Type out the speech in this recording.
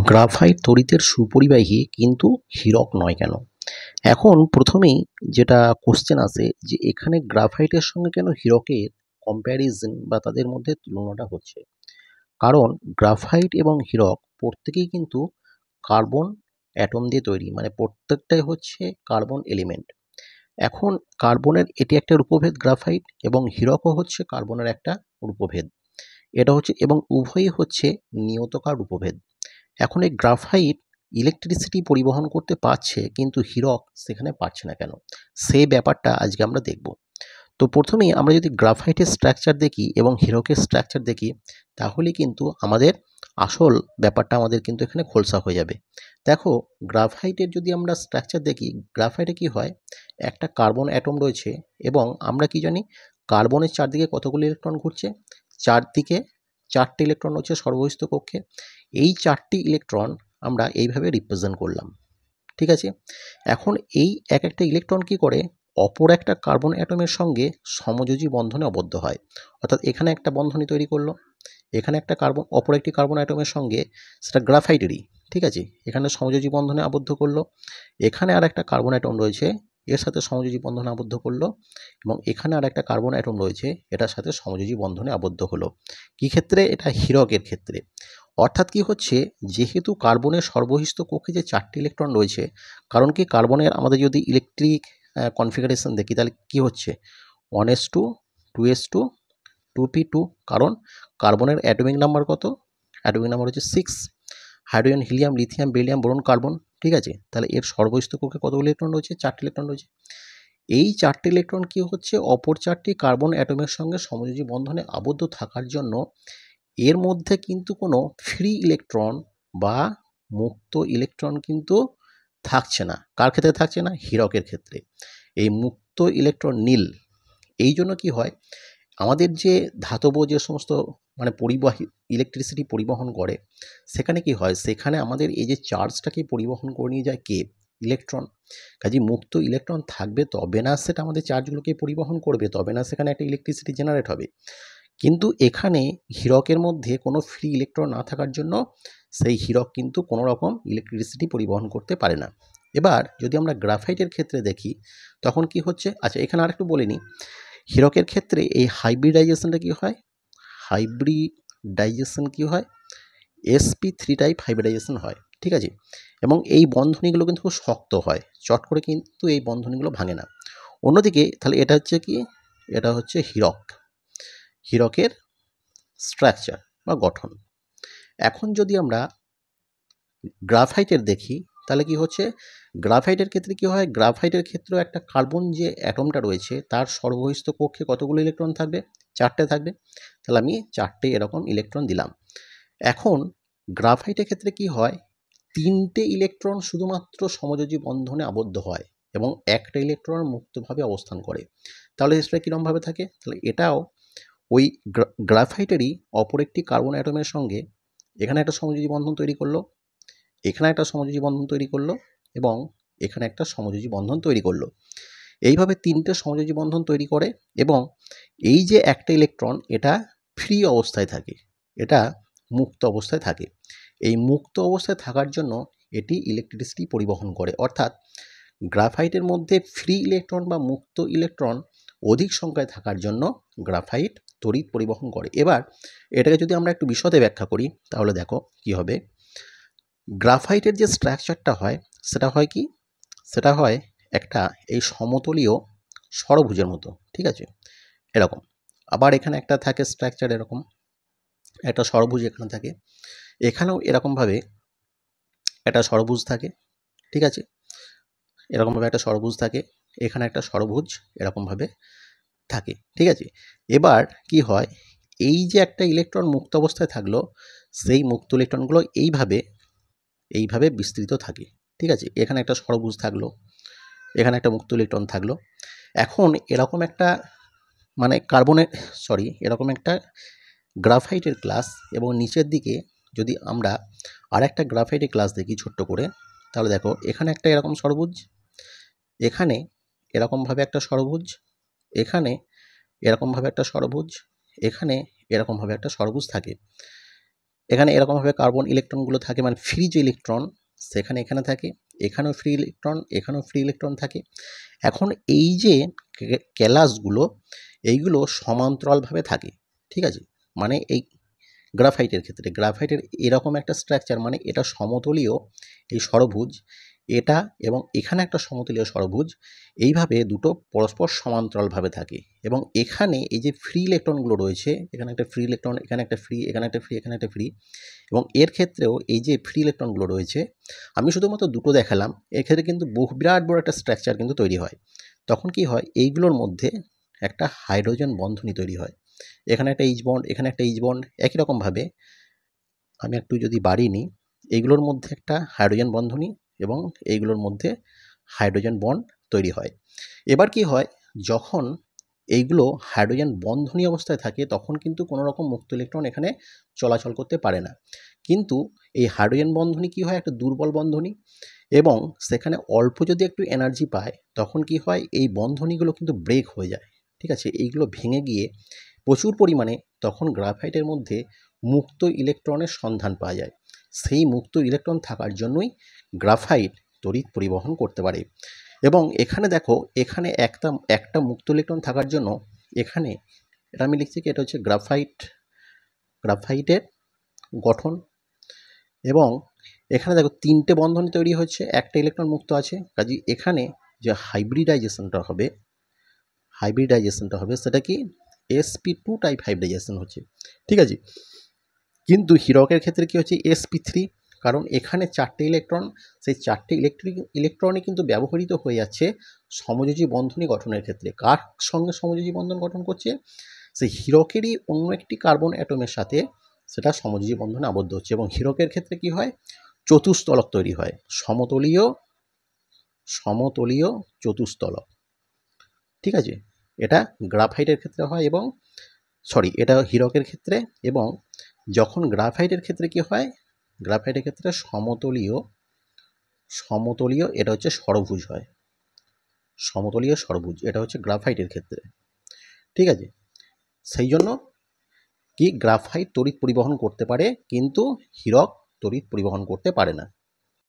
Graphite তড়িতের সুপরিবাহী কিন্তু হীরক নয় কেন? এখন প্রথমেই যেটা কোশ্চেন আসে যে এখানে গ্রাফাইটের সঙ্গে কেন হীরকের কম্প্যারিজন বা তাদের মধ্যে তুলনাটা হচ্ছে? কারণ গ্রাফাইট এবং হীরক প্রত্যেকেই কিন্তু কার্বন অ্যাটম দিয়ে তৈরি, মানে প্রত্যেকটাই হচ্ছে কার্বন এলিমেন্ট। এখন কার্বনের এটি একটা রূপভেদ গ্রাফাইট, এবং হীরকও হচ্ছে কার্বনের একটা রূপভেদ। এটা হচ্ছে, এবং উভয়ই হচ্ছে নিয়তকার রূপভেদ। এখন এই গ্রাফাইট ইলেকট্রিসিটি পরিবহন করতে পারছে, কিন্তু হীরক সেখানে পারছে না কেন? সেই ব্যাপারটা আজকে আমরা দেখব। তো প্রথমেই আমরা যদি গ্রাফাইটের স্ট্রাকচার দেখি এবং হীরকের স্ট্রাকচার দেখি, তাহলে কিন্তু আমাদের আসল ব্যাপারটা আমাদের কিন্তু এখানে খোলসা হয়ে যাবে। দেখো, গ্রাফাইটের যদি আমরা স্ট্রাকচার দেখি, গ্রাফাইটে কি হয়, একটা কার্বন অ্যাটম রয়েছে, এবং আমরা কি জানি কার্বনের চারদিকে কতগুলো ইলেকট্রন ঘুরছে? চারদিকে চারটে ইলেকট্রন হচ্ছে সর্বহিত কক্ষে। এই চারটি ইলেকট্রন আমরা এইভাবে রিপ্রেজেন্ট করলাম, ঠিক আছে? এখন এই এক একটা ইলেকট্রন কি করে, অপর একটা কার্বন অ্যাটমের সঙ্গে সমযোজী বন্ধনে আবদ্ধ হয়। অর্থাৎ এখানে একটা বন্ধনী তৈরি করলো, এখানে একটা কার্বন অপর একটি কার্বন অ্যাটমের সঙ্গে, সেটা গ্রাফাইটেরই, ঠিক আছে, এখানে সমযোজী বন্ধনে আবদ্ধ করলো। এখানে আর একটা কার্বন অ্যাটম রয়েছে, এর সাথে সমযোজী বন্ধনে আবদ্ধ করলো, এবং এখানে আর একটা কার্বন অ্যাটম রয়েছে, এটার সাথে সমযোজী বন্ধনে আবদ্ধ হলো। কি ক্ষেত্রে? এটা হীরকের ক্ষেত্রে। অর্থাৎ কি হচ্ছে, যেহেতু কার্বনের সর্বহিত কক্ষে যে চারটি ইলেকট্রন রয়েছে, কারণ কি কার্বনের আমাদের যদি ইলেকট্রিক কনফিগারেশন দেখি, তাহলে কি হচ্ছে 1s2 2s2 2p2, কারণ কার্বনের অ্যাটমিক নাম্বার কত? অ্যাটমিক নাম্বার হচ্ছে 6। Hydrogen, helium, lithium, beryllium, boron, carbon, ঠিক আছে? তাহলে এর সর্বহিত কক্ষে কতগুলো ইলেকট্রন রয়েছে? চারটি ইলেকট্রন রয়েছে। এই চারটি ইলেকট্রন কি হচ্ছে, অপর চারটি কার্বন অ্যাটমের সঙ্গে সমযোজী বন্ধনে আবদ্ধ থাকার জন্য এর মধ্যে কিন্তু কোনো ফ্রি ইলেকট্রন বা মুক্ত ইলেকট্রন কিন্তু থাকছে না। কার ক্ষেত্রে থাকছে না? হীরকের ক্ষেত্রে। এই মুক্ত ইলেকট্রন নীল। এই জন্য কি হয়, আমাদের যে ধাতব যে সমস্ত মানে পরিবাহী ইলেকট্রিসিটি পরিবহন করে, সেখানে কি হয়, সেখানে আমাদের এই যে চার্জটাকে পরিবহন করে নিয়ে যায় কে? ইলেকট্রন। কাজেই মুক্ত ইলেকট্রন থাকবে, তবে না সেটা আমাদের চার্জগুলোকে পরিবহন করবে, তবে না সেখানে একটা ইলেকট্রিসিটি জেনারেট হবে। কিন্তু এখানে হীরকের মধ্যে কোনো ফ্রি ইলেকট্রন না থাকার জন্য সেই হীরক কিন্তু কোনো রকম ইলেকট্রিসিটি পরিবহন করতে পারে না। এবার যদি আমরা গ্রাফাইটের ক্ষেত্রে দেখি, তখন কি হচ্ছে, আচ্ছা এখানে আরেকটু বলে নিই, হীরকের ক্ষেত্রে এই হাইব্রিডাইজেশনটা কি হয়? হাইব্রিডাইজেশন কি হয়? sp3 টাইপ হাইব্রিডাইজেশন হয়, ঠিক আছে? এবং এই বন্ধনীগুলো কিন্তু খুব শক্ত হয়, চট করে কিন্তু এই বন্ধনীগুলো ভাঙে না। অন্যদিকে তাহলে এটা হচ্ছে কি, এটা হচ্ছে হীরক, হীরকের স্ট্রাকচার বা গঠন। এখন যদি আমরা গ্রাফাইটের দেখি, তাহলে কি হচ্ছে, গ্রাফাইটের ক্ষেত্রে কি হয়, গ্রাফাইটের ক্ষেত্রেও একটা কার্বন যে অ্যাটমটা রয়েছে, তার সর্বহিত কক্ষে কতগুলো ইলেকট্রন থাকবে? চারটে থাকবে। তাহলে আমি চারটে এরকম ইলেকট্রন দিলাম। এখন গ্রাফাইটের ক্ষেত্রে কি হয়, তিনটে ইলেকট্রন শুধুমাত্র সমযোজী বন্ধনে আবদ্ধ হয়, এবং একটা ইলেকট্রন মুক্তভাবে অবস্থান করে। তাহলে সেটা কীরকমভাবে থাকে? তাহলে এটাও ওই গ্রাফাইটেরই অপর একটি কার্বন অ্যাটমের সঙ্গে এখানে একটা সমযোজী বন্ধন তৈরি করলো, এখানে একটা সমযোজী বন্ধন তৈরি করলো, এবং এখানে একটা সমযোজী বন্ধন তৈরি করলো। এইভাবে তিনটে সমযোজী বন্ধন তৈরি করে, এবং এই যে একটা ইলেকট্রন, এটা ফ্রি অবস্থায় থাকে, এটা মুক্ত অবস্থায় থাকে। এই মুক্ত অবস্থায় থাকার জন্য এটি ইলেকট্রিসিটি পরিবহন করে। অর্থাৎ গ্রাফাইটের মধ্যে ফ্রি ইলেকট্রন বা মুক্ত ইলেকট্রন অধিক সংখ্যায় থাকার জন্য গ্রাফাইট তড়িৎ পরিবহন করে। এবার এটাকে যদি আমরা একটু বিশদে ব্যাখ্যা করি, তাহলে দেখো কি হবে। গ্রাফাইটের যে স্ট্রাকচারটা হয়, সেটা হয় কি, সেটা হয় একটা এই সমতলীয় ষড়ভুজের মতো, ঠিক আছে, এরকম। আবার এখানে একটা থাকে স্ট্রাকচার এরকম, একটা ষড়ভুজ এখানে থাকে, এখানেও এরকমভাবে একটা ষড়ভুজ থাকে, ঠিক আছে, এরকমভাবে একটা ষড়ভুজ থাকে, এখানে একটা ষড়ভুজ এরকমভাবে থাকে, ঠিক আছে। এবার কি হয়, এই যে একটা ইলেকট্রন মুক্ত অবস্থায় থাকলো, সেই মুক্ত ইলেকট্রনগুলো এইভাবে বিস্তৃত থাকে, ঠিক আছে। এখানে একটা ষড়ভুজ থাকলো, এখানে একটা মুক্ত ইলেকট্রন থাকলো। এখন এরকম একটা মানে এরকম একটা গ্রাফাইটের ক্লাস, এবং নিচের দিকে যদি আমরা আর একটা গ্রাফাইটের ক্লাস দেখি ছোট্ট করে, তাহলে দেখো এখানে একটা এরকম ষড়ভুজ, এখানে এরকমভাবে একটা ষড়ভুজ, এখানে এরকমভাবে একটা ষড়ভুজ, এখানে এরকমভাবে একটা ষড়ভুজ থাকে। এখানে এরকমভাবে কার্বন ইলেকট্রনগুলো থাকে, মানে ফ্রি যে ইলেকট্রন সেখানে এখানে থাকে, এখানেও ফ্রি ইলেকট্রন, এখানেও ফ্রি ইলেকট্রন থাকে। এখন এই যে ক্যালাসগুলো এইগুলো সমান্তরালভাবে থাকে, ঠিক আছে। মানে এই গ্রাফাইটের এরকম একটা স্ট্রাকচার, মানে এটা সমতলীয় এই ষড়ভুজ, এটা এবং এখানে একটা সমতলীয় ষড়ভুজ, এইভাবে দুটো পরস্পর সমান্তরালভাবে থাকে। এবং এখানে এই যে ফ্রি ইলেকট্রনগুলো রয়েছে, এখানে একটা ফ্রি ইলেকট্রন, এখানে একটা ফ্রি, এখানে একটা ফ্রি, এখানে একটা ফ্রি, এবং এর ক্ষেত্রেও এই যে ফ্রি ইলেকট্রনগুলো রয়েছে, আমি শুধুমাত্র দুটো দেখালাম, এর ক্ষেত্রে কিন্তু বিরাট বড় একটা স্ট্রাকচার কিন্তু তৈরি হয়। তখন কি হয়, এইগুলোর মধ্যে একটা হাইড্রোজেন বন্ধনী তৈরি হয়। এখানে একটা এইচ বন্ড, এখানে একটা এইচ বন্ড, একই রকমভাবে আমি একটু যদি বাড়িয়ে নিই, এইগুলোর মধ্যে একটা হাইড্রোজেন বন্ধনী এবং এইগুলোর মধ্যে হাইড্রোজেন বন্ড তৈরি হয়। এবার কি হয়, যখন এইগুলো হাইড্রোজেন বন্ধনী অবস্থায় থাকে তখন কিন্তু কোনো রকম মুক্ত ইলেকট্রন এখানে চলাচল করতে পারে না। কিন্তু এই হাইড্রোজেন বন্ধনী কি হয়, একটা দুর্বল বন্ধনী, এবং সেখানে অল্প যদি একটু এনার্জি পায় তখন কি হয়, এই বন্ধনীগুলো কিন্তু ব্রেক হয়ে যায়, ঠিক আছে। এইগুলো ভেঙে গিয়ে প্রচুর পরিমাণে তখন গ্রাফাইটের মধ্যে মুক্ত ইলেকট্রনের সন্ধান পাওয়া যায়। সেই মুক্ত ইলেকট্রন থাকার জন্যই গ্রাফাইট তড়িৎ পরিবহন করতে পারে। এবং এখানে দেখো, এখানে একটা মুক্ত ইলেকট্রন থাকার জন্য এখানে এটা আমি লিখছি কি, এটা হচ্ছে গ্রাফাইটের গঠন। এবং এখানে দেখো তিনটে বন্ধনী তৈরি হচ্ছে, একটা ইলেকট্রন মুক্ত আছে, কাজে এখানে যে হাইব্রিডাইজেশনটা হবে সেটা কি sp2 টাইপ হাইব্রিডাইজেশন হচ্ছে, ঠিক আছে। কিন্তু হীরকের ক্ষেত্রে কি হচ্ছে sp3, কারণ এখানে চারটে ইলেকট্রন, সেই চারটে ইলেকট্রনই কিন্তু ব্যবহৃত হয়ে যাচ্ছে সমযোজী বন্ধনী গঠনের ক্ষেত্রে। কার সঙ্গে সমযোজী বন্ধন গঠন করছে, সেই হীরকেরই অন্য একটি কার্বন অ্যাটমের সাথে সেটা সমযোজী বন্ধনে আবদ্ধ হচ্ছে। এবং হীরকের ক্ষেত্রে কি হয়, চতুস্তলক তৈরি হয়, সমতলীয় চতুস্তলক, ঠিক আছে। এটা গ্রাফাইটের ক্ষেত্রে হয়, এবং এটা হীরকের ক্ষেত্রে। এবং যখন গ্রাফাইটের ক্ষেত্রে কি হয়, গ্রাফাইটের ক্ষেত্রে সমতলীয় এটা হচ্ছে ষড়ভুজ হয়, সমতলীয় ষড়ভুজ এটা হচ্ছে গ্রাফাইটের ক্ষেত্রে, ঠিক আছে। সেই জন্য কি গ্রাফাইট তড়িৎ পরিবহন করতে পারে কিন্তু হীরক তড়িৎ পরিবহন করতে পারে না।